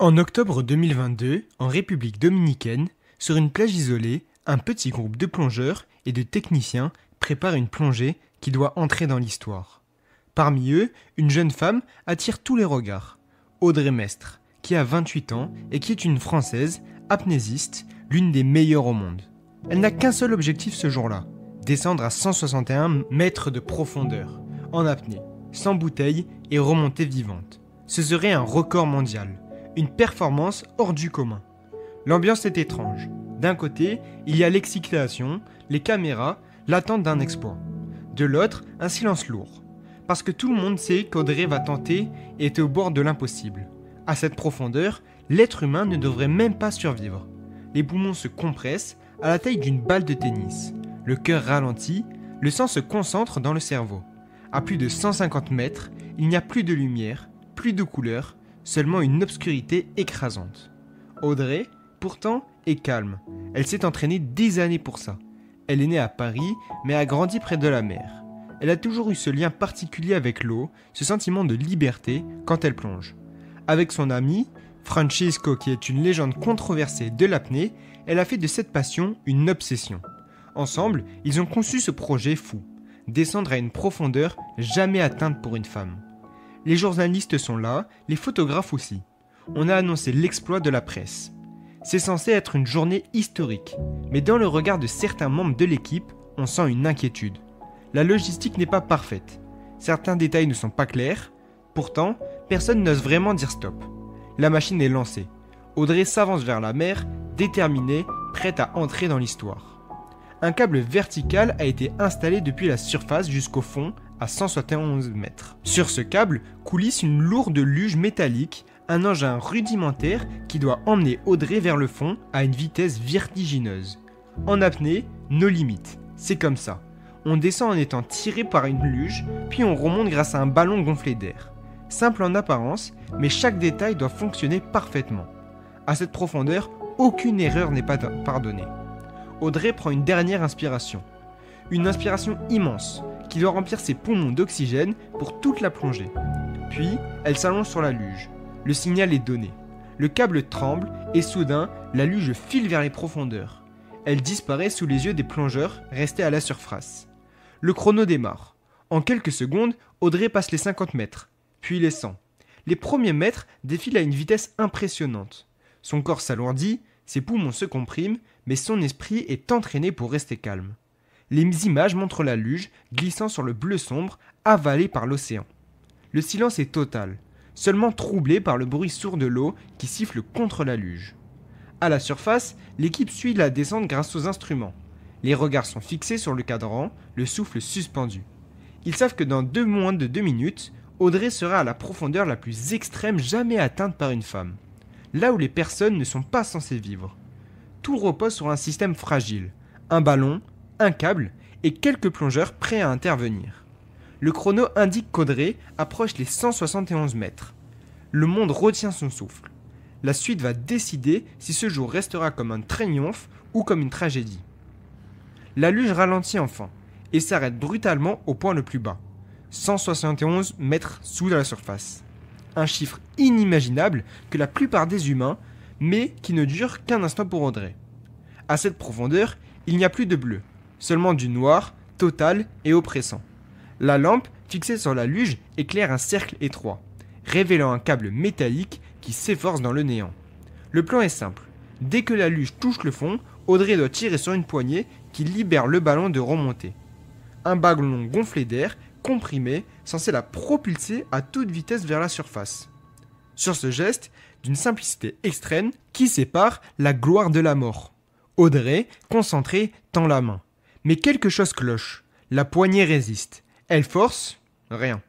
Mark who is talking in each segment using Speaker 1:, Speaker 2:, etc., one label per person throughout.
Speaker 1: En octobre 2022, en République dominicaine, sur une plage isolée, un petit groupe de plongeurs et de techniciens prépare une plongée qui doit entrer dans l'histoire. Parmi eux, une jeune femme attire tous les regards, Audrey Mestre, qui a 28 ans et qui est une Française, apnésiste, l'une des meilleures au monde. Elle n'a qu'un seul objectif ce jour-là, descendre à 161 mètres de profondeur, en apnée, sans bouteille et remonter vivante. Ce serait un record mondial. Une performance hors du commun. L'ambiance est étrange. D'un côté, il y a l'excitation, les caméras, l'attente d'un exploit. De l'autre, un silence lourd. Parce que tout le monde sait qu'Audrey va tenter et est au bord de l'impossible. À cette profondeur, l'être humain ne devrait même pas survivre. Les poumons se compressent à la taille d'une balle de tennis. Le cœur ralentit, le sang se concentre dans le cerveau. À plus de 150 mètres, il n'y a plus de lumière, plus de couleurs, seulement une obscurité écrasante. Audrey, pourtant, est calme. Elle s'est entraînée des années pour ça. Elle est née à Paris, mais a grandi près de la mer. Elle a toujours eu ce lien particulier avec l'eau, ce sentiment de liberté quand elle plonge. Avec son ami, Francisco, qui est une légende controversée de l'apnée, elle a fait de cette passion une obsession. Ensemble, ils ont conçu ce projet fou, descendre à une profondeur jamais atteinte pour une femme. Les journalistes sont là, les photographes aussi. On a annoncé l'exploit de la presse. C'est censé être une journée historique, mais dans le regard de certains membres de l'équipe, on sent une inquiétude. La logistique n'est pas parfaite. Certains détails ne sont pas clairs. Pourtant, personne n'ose vraiment dire stop. La machine est lancée. Audrey s'avance vers la mer, déterminée, prête à entrer dans l'histoire. Un câble vertical a été installé depuis la surface jusqu'au fond, à 171 mètres. Sur ce câble coulisse une lourde luge métallique, un engin rudimentaire qui doit emmener Audrey vers le fond à une vitesse vertigineuse. En apnée, nos limites. C'est comme ça. On descend en étant tiré par une luge, puis on remonte grâce à un ballon gonflé d'air. Simple en apparence, mais chaque détail doit fonctionner parfaitement. À cette profondeur, aucune erreur n'est pas pardonnée. Audrey prend une dernière inspiration. Une inspiration immense, qui doit remplir ses poumons d'oxygène pour toute la plongée. Puis, elle s'allonge sur la luge. Le signal est donné. Le câble tremble et soudain, la luge file vers les profondeurs. Elle disparaît sous les yeux des plongeurs restés à la surface. Le chrono démarre. En quelques secondes, Audrey passe les 50 mètres, puis les 100. Les premiers mètres défilent à une vitesse impressionnante. Son corps s'alourdit, ses poumons se compriment, mais son esprit est entraîné pour rester calme. Les images montrent la luge glissant sur le bleu sombre, avalée par l'océan. Le silence est total, seulement troublé par le bruit sourd de l'eau qui siffle contre la luge. À la surface, l'équipe suit la descente grâce aux instruments. Les regards sont fixés sur le cadran, le souffle suspendu. Ils savent que dans moins de 2 minutes, Audrey sera à la profondeur la plus extrême jamais atteinte par une femme. Là où les personnes ne sont pas censées vivre. Tout repose sur un système fragile. Un ballon, un câble et quelques plongeurs prêts à intervenir. Le chrono indique qu'Audrey approche les 171 mètres. Le monde retient son souffle. La suite va décider si ce jour restera comme un triomphe ou comme une tragédie. La luge ralentit enfin et s'arrête brutalement au point le plus bas, 171 mètres sous la surface. Un chiffre inimaginable que la plupart des humains, mais qui ne dure qu'un instant pour Audrey. À cette profondeur, il n'y a plus de bleu. Seulement du noir, total et oppressant. La lampe, fixée sur la luge, éclaire un cercle étroit, révélant un câble métallique qui s'efforce dans le néant. Le plan est simple. Dès que la luge touche le fond, Audrey doit tirer sur une poignée qui libère le ballon de remonter. Un ballon gonflé d'air, comprimé, censé la propulser à toute vitesse vers la surface. Sur ce geste, d'une simplicité extrême, qui sépare la gloire de la mort. Audrey, concentrée, tend la main. Mais quelque chose cloche. La poignée résiste. Elle force, rien.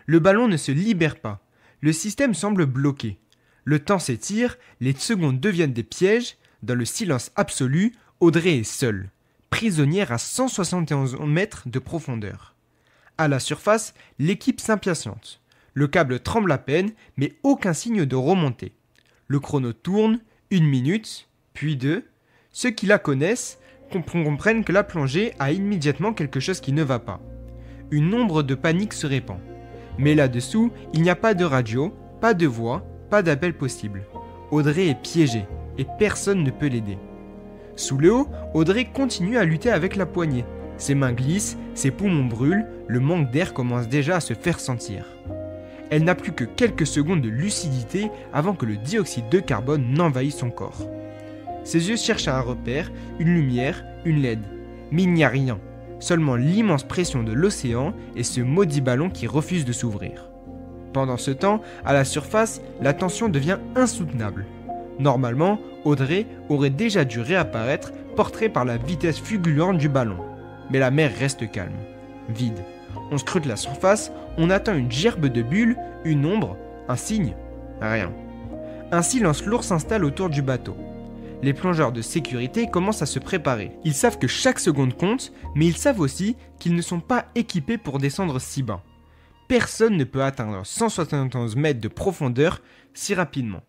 Speaker 1: Le ballon ne se libère pas. Le système semble bloqué. Le temps s'étire, les secondes deviennent des pièges. Dans le silence absolu, Audrey est seule, prisonnière à 171 mètres de profondeur. À la surface, l'équipe s'impatiente. Le câble tremble à peine, mais aucun signe de remontée. Le chrono tourne, 1 minute, puis 2. Ceux qui la connaissent comprennent que la plongée a immédiatement quelque chose qui ne va pas. Une ombre de panique se répand. Mais là-dessous, il n'y a pas de radio, pas de voix, pas d'appel possible. Audrey est piégée et personne ne peut l'aider. Sous l'eau, Audrey continue à lutter avec la poignée. Ses mains glissent, ses poumons brûlent, le manque d'air commence déjà à se faire sentir. Elle n'a plus que quelques secondes de lucidité avant que le dioxyde de carbone n'envahisse son corps. Ses yeux cherchent un repère, une lumière, une LED. Mais il n'y a rien, seulement l'immense pression de l'océan et ce maudit ballon qui refuse de s'ouvrir. Pendant ce temps, à la surface, la tension devient insoutenable. Normalement, Audrey aurait déjà dû réapparaître, portée par la vitesse fulgurante du ballon. Mais la mer reste calme, vide. On scrute la surface, on attend une gerbe de bulles, une ombre, un signe, rien. Un silence lourd s'installe autour du bateau. Les plongeurs de sécurité commencent à se préparer. Ils savent que chaque seconde compte, mais ils savent aussi qu'ils ne sont pas équipés pour descendre si bas. Personne ne peut atteindre 171 mètres de profondeur si rapidement.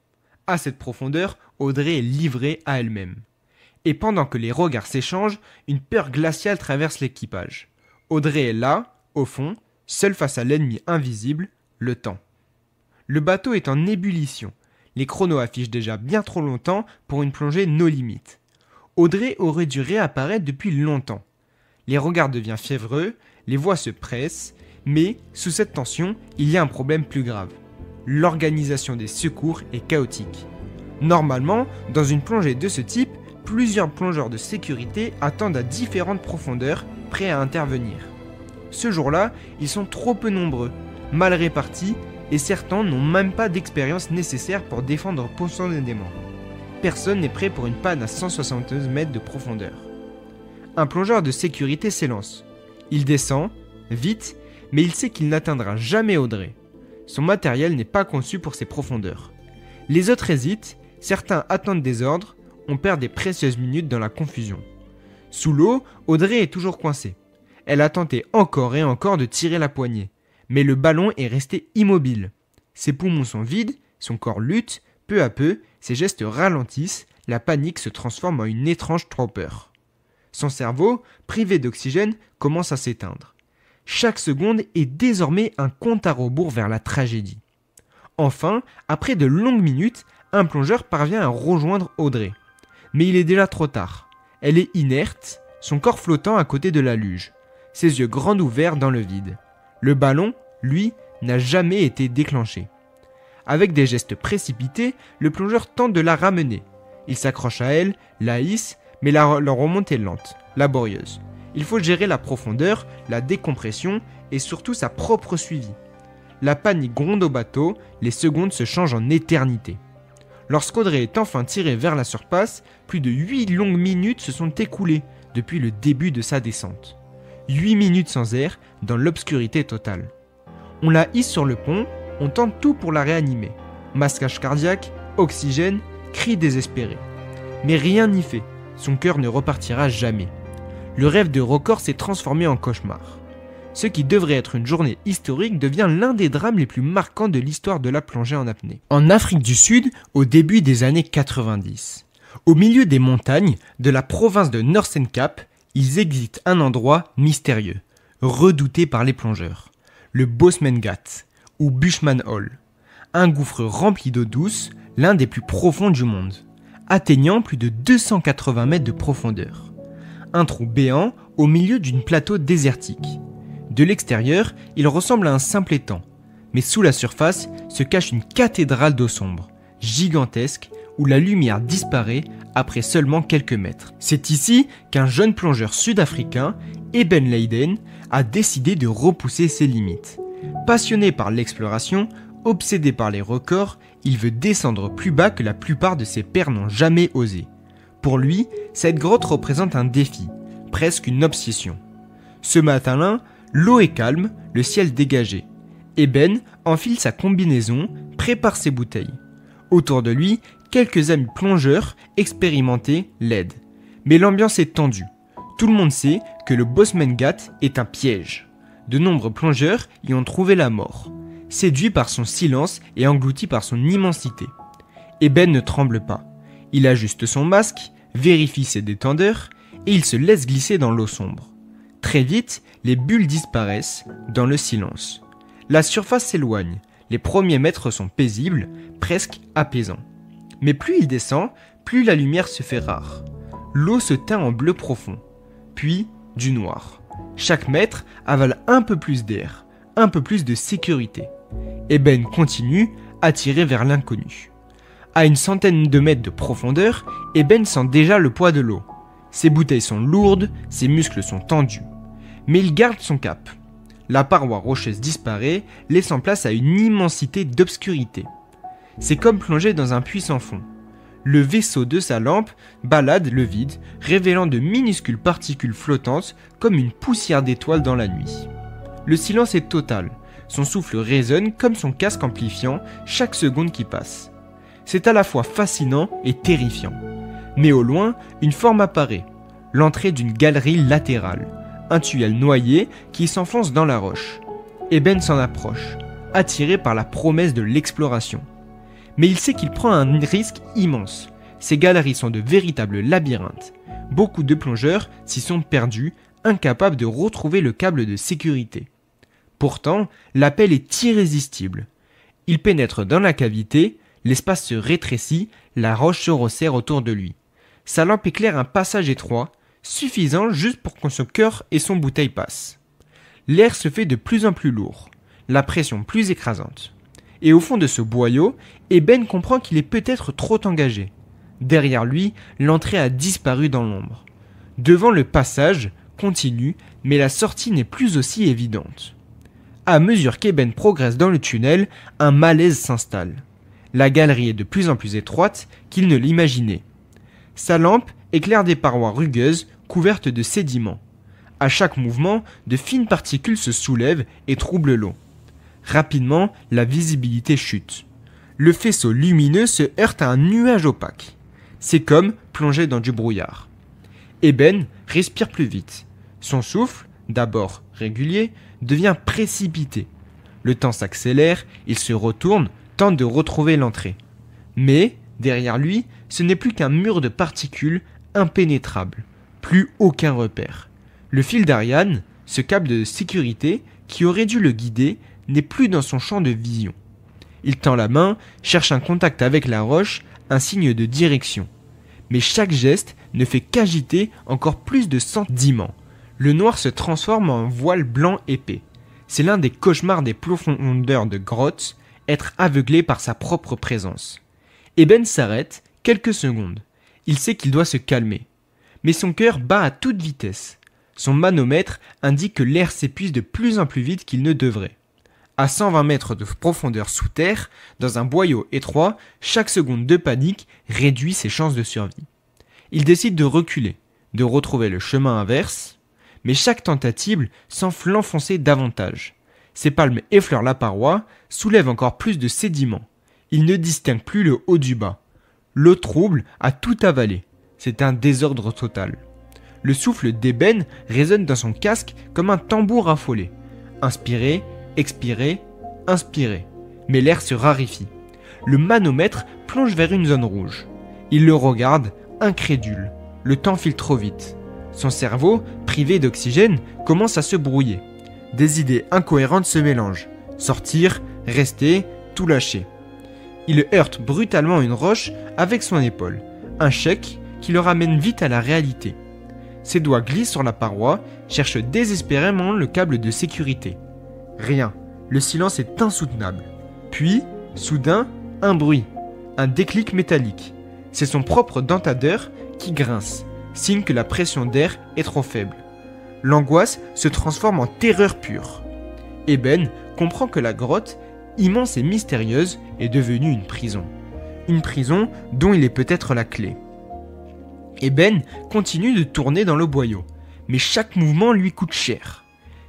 Speaker 1: À cette profondeur, Audrey est livrée à elle-même. Et pendant que les regards s'échangent, une peur glaciale traverse l'équipage. Audrey est là, au fond, seule face à l'ennemi invisible, le temps. Le bateau est en ébullition. Les chronos affichent déjà bien trop longtemps pour une plongée no limite. Audrey aurait dû réapparaître depuis longtemps. Les regards deviennent fiévreux, les voix se pressent, mais sous cette tension, il y a un problème plus grave. L'organisation des secours est chaotique. Normalement, dans une plongée de ce type, plusieurs plongeurs de sécurité attendent à différentes profondeurs, prêts à intervenir. Ce jour-là, ils sont trop peu nombreux, mal répartis, et certains n'ont même pas d'expérience nécessaire pour défendre spontanément. Personne n'est prêt pour une panne à 172 mètres de profondeur. Un plongeur de sécurité s'élance. Il descend, vite, mais il sait qu'il n'atteindra jamais Audrey. Son matériel n'est pas conçu pour ces profondeurs. Les autres hésitent, certains attendent des ordres, on perd des précieuses minutes dans la confusion. Sous l'eau, Audrey est toujours coincée. Elle a tenté encore et encore de tirer la poignée, mais le ballon est resté immobile. Ses poumons sont vides, son corps lutte, peu à peu, ses gestes ralentissent, la panique se transforme en une étrange torpeur. Son cerveau, privé d'oxygène, commence à s'éteindre. Chaque seconde est désormais un compte à rebours vers la tragédie. Enfin, après de longues minutes, un plongeur parvient à rejoindre Audrey. Mais il est déjà trop tard. Elle est inerte, son corps flottant à côté de la luge, ses yeux grands ouverts dans le vide. Le ballon, lui, n'a jamais été déclenché. Avec des gestes précipités, le plongeur tente de la ramener. Il s'accroche à elle, la hisse, mais la remontée est lente, laborieuse. Il faut gérer la profondeur, la décompression et surtout sa propre suivi. La panique gronde au bateau, les secondes se changent en éternité. Lorsqu'Audrey est enfin tirée vers la surface, plus de 8 longues minutes se sont écoulées depuis le début de sa descente. 8 minutes sans air, dans l'obscurité totale. On la hisse sur le pont, on tente tout pour la réanimer. Masquage cardiaque, oxygène, cris désespérés. Mais rien n'y fait, son cœur ne repartira jamais. Le rêve de record s'est transformé en cauchemar. Ce qui devrait être une journée historique devient l'un des drames les plus marquants de l'histoire de la plongée en apnée. En Afrique du Sud, au début des années 90, au milieu des montagnes de la province de Northern Cape, ils existent un endroit mystérieux, redouté par les plongeurs, le Bosman-Gat, ou Bushman Hole, un gouffre rempli d'eau douce, l'un des plus profonds du monde, atteignant plus de 280 mètres de profondeur. Un trou béant au milieu d'une plateau désertique. De l'extérieur, il ressemble à un simple étang, mais sous la surface se cache une cathédrale d'eau sombre, gigantesque, où la lumière disparaît après seulement quelques mètres. C'est ici qu'un jeune plongeur sud-africain, Eben Leyden, a décidé de repousser ses limites. Passionné par l'exploration, obsédé par les records, il veut descendre plus bas que la plupart de ses pairs n'ont jamais osé. Pour lui, cette grotte représente un défi, presque une obsession. Ce matin-là, l'eau est calme, le ciel dégagé. Eben enfile sa combinaison, prépare ses bouteilles. Autour de lui, quelques amis plongeurs expérimentés l'aident. Mais l'ambiance est tendue. Tout le monde sait que le Bosman-Gat est un piège. De nombreux plongeurs y ont trouvé la mort, séduits par son silence et engloutis par son immensité. Eben ne tremble pas. Il ajuste son masque, vérifie ses détendeurs et il se laisse glisser dans l'eau sombre. Très vite, les bulles disparaissent dans le silence. La surface s'éloigne. Les premiers mètres sont paisibles, presque apaisants. Mais plus il descend, plus la lumière se fait rare. L'eau se teint en bleu profond, puis du noir. Chaque mètre avale un peu plus d'air, un peu plus de sécurité. Et Ben continue, attiré vers l'inconnu. À une centaine de mètres de profondeur, Ben sent déjà le poids de l'eau. Ses bouteilles sont lourdes, ses muscles sont tendus. Mais il garde son cap. La paroi rocheuse disparaît, laissant place à une immensité d'obscurité. C'est comme plonger dans un puits sans fond. Le vaisseau de sa lampe balade le vide, révélant de minuscules particules flottantes comme une poussière d'étoiles dans la nuit. Le silence est total. Son souffle résonne comme son casque amplifiant chaque seconde qui passe. C'est à la fois fascinant et terrifiant. Mais au loin, une forme apparaît. L'entrée d'une galerie latérale. Un tunnel noyé qui s'enfonce dans la roche. Et Ben s'en approche, attiré par la promesse de l'exploration. Mais il sait qu'il prend un risque immense. Ces galeries sont de véritables labyrinthes. Beaucoup de plongeurs s'y sont perdus, incapables de retrouver le câble de sécurité. Pourtant, l'appel est irrésistible. Il pénètre dans la cavité, l'espace se rétrécit, la roche se resserre autour de lui. Sa lampe éclaire un passage étroit, suffisant juste pour que son cœur et son bouteille passent. L'air se fait de plus en plus lourd, la pression plus écrasante. Et au fond de ce boyau, Ben comprend qu'il est peut-être trop engagé. Derrière lui, l'entrée a disparu dans l'ombre. Devant le passage, continue, mais la sortie n'est plus aussi évidente. À mesure qu'Eben progresse dans le tunnel, un malaise s'installe. La galerie est de plus en plus étroite qu'il ne l'imaginait. Sa lampe éclaire des parois rugueuses couvertes de sédiments. À chaque mouvement, de fines particules se soulèvent et troublent l'eau. Rapidement, la visibilité chute. Le faisceau lumineux se heurte à un nuage opaque. C'est comme plonger dans du brouillard. Ben respire plus vite. Son souffle, d'abord régulier, devient précipité. Le temps s'accélère, il se retourne, tente de retrouver l'entrée. Mais, derrière lui, ce n'est plus qu'un mur de particules impénétrable. Plus aucun repère. Le fil d'Ariane, ce câble de sécurité qui aurait dû le guider, n'est plus dans son champ de vision. Il tend la main, cherche un contact avec la roche, un signe de direction. Mais chaque geste ne fait qu'agiter encore plus de sentiments. Le noir se transforme en voile blanc épais. C'est l'un des cauchemars des profondeurs de grottes, être aveuglé par sa propre présence. Ben s'arrête quelques secondes. Il sait qu'il doit se calmer. Mais son cœur bat à toute vitesse. Son manomètre indique que l'air s'épuise de plus en plus vite qu'il ne devrait. À 120 mètres de profondeur sous terre, dans un boyau étroit, chaque seconde de panique réduit ses chances de survie. Il décide de reculer, de retrouver le chemin inverse, mais chaque tentative semble l'enfoncer davantage. Ses palmes effleurent la paroi, soulèvent encore plus de sédiments. Il ne distingue plus le haut du bas. L'eau trouble a tout avalé. C'est un désordre total. Le souffle d'Eben résonne dans son casque comme un tambour affolé. Inspirez, expirez, inspirez. Mais l'air se raréfie. Le manomètre plonge vers une zone rouge. Il le regarde, incrédule. Le temps file trop vite. Son cerveau, privé d'oxygène, commence à se brouiller. Des idées incohérentes se mélangent. Sortir, rester, tout lâcher. Il heurte brutalement une roche avec son épaule. Un choc qui le ramène vite à la réalité. Ses doigts glissent sur la paroi, cherchent désespérément le câble de sécurité. Rien. Le silence est insoutenable. Puis, soudain, un bruit. Un déclic métallique. C'est son propre dentadeur qui grince, signe que la pression d'air est trop faible. L'angoisse se transforme en terreur pure. Ben comprend que la grotte, immense et mystérieuse, est devenue une prison. Une prison dont il est peut-être la clé. Ben continue de tourner dans le boyau, mais chaque mouvement lui coûte cher.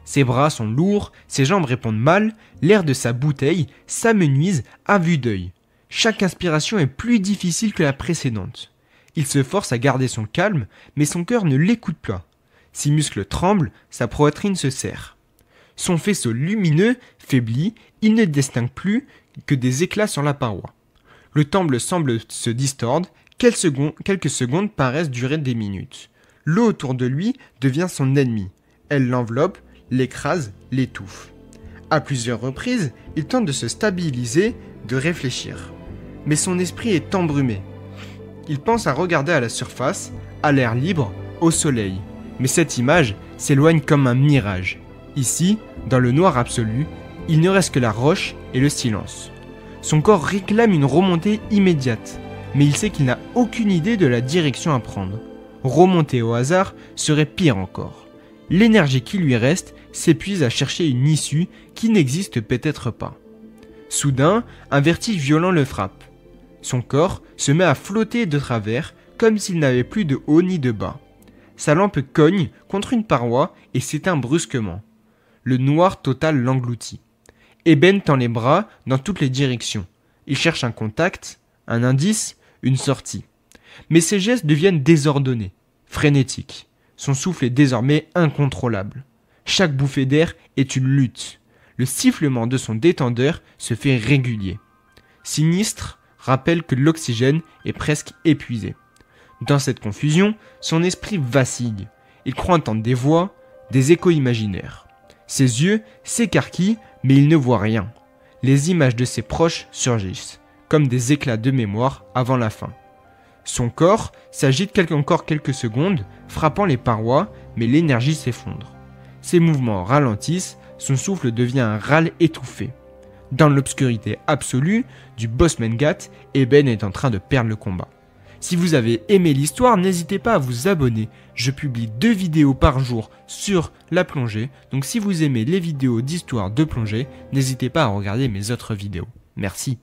Speaker 1: Ses bras sont lourds, ses jambes répondent mal, l'air de sa bouteille s'amenuise à vue d'œil. Chaque inspiration est plus difficile que la précédente. Il se force à garder son calme, mais son cœur ne l'écoute pas. Ses muscles tremblent, sa poitrine se serre. Son faisceau lumineux faiblit, il ne distingue plus que des éclats sur la paroi. Le temple semble se distordre, quelques secondes paraissent durer des minutes. L'eau autour de lui devient son ennemi. Elle l'enveloppe, l'écrase, l'étouffe. À plusieurs reprises, il tente de se stabiliser, de réfléchir. mais son esprit est embrumé. Il pense à regarder à la surface, à l'air libre, au soleil. Mais cette image s'éloigne comme un mirage. Ici, dans le noir absolu, il ne reste que la roche et le silence. Son corps réclame une remontée immédiate, mais il sait qu'il n'a aucune idée de la direction à prendre. Remonter au hasard serait pire encore. L'énergie qui lui reste s'épuise à chercher une issue qui n'existe peut-être pas. Soudain, un vertige violent le frappe. Son corps se met à flotter de travers comme s'il n'avait plus de haut ni de bas. Sa lampe cogne contre une paroi et s'éteint brusquement. Le noir total l'engloutit. Eben tend les bras dans toutes les directions. Il cherche un contact, un indice, une sortie. Mais ses gestes deviennent désordonnés, frénétiques. Son souffle est désormais incontrôlable. Chaque bouffée d'air est une lutte. Le sifflement de son détendeur se fait régulier. Sinistre rappelle que l'oxygène est presque épuisé. Dans cette confusion, son esprit vacille. Il croit entendre des voix, des échos imaginaires. Ses yeux s'écarquillent, mais il ne voit rien. Les images de ses proches surgissent, comme des éclats de mémoire avant la fin. Son corps s'agite encore quelques secondes, frappant les parois, mais l'énergie s'effondre. Ses mouvements ralentissent, son souffle devient un râle étouffé. Dans l'obscurité absolue du Bossman Ghat, Eben est en train de perdre le combat. Si vous avez aimé l'histoire, n'hésitez pas à vous abonner. Je publie 2 vidéos par jour sur la plongée. Donc si vous aimez les vidéos d'histoire de plongée, n'hésitez pas à regarder mes autres vidéos. Merci.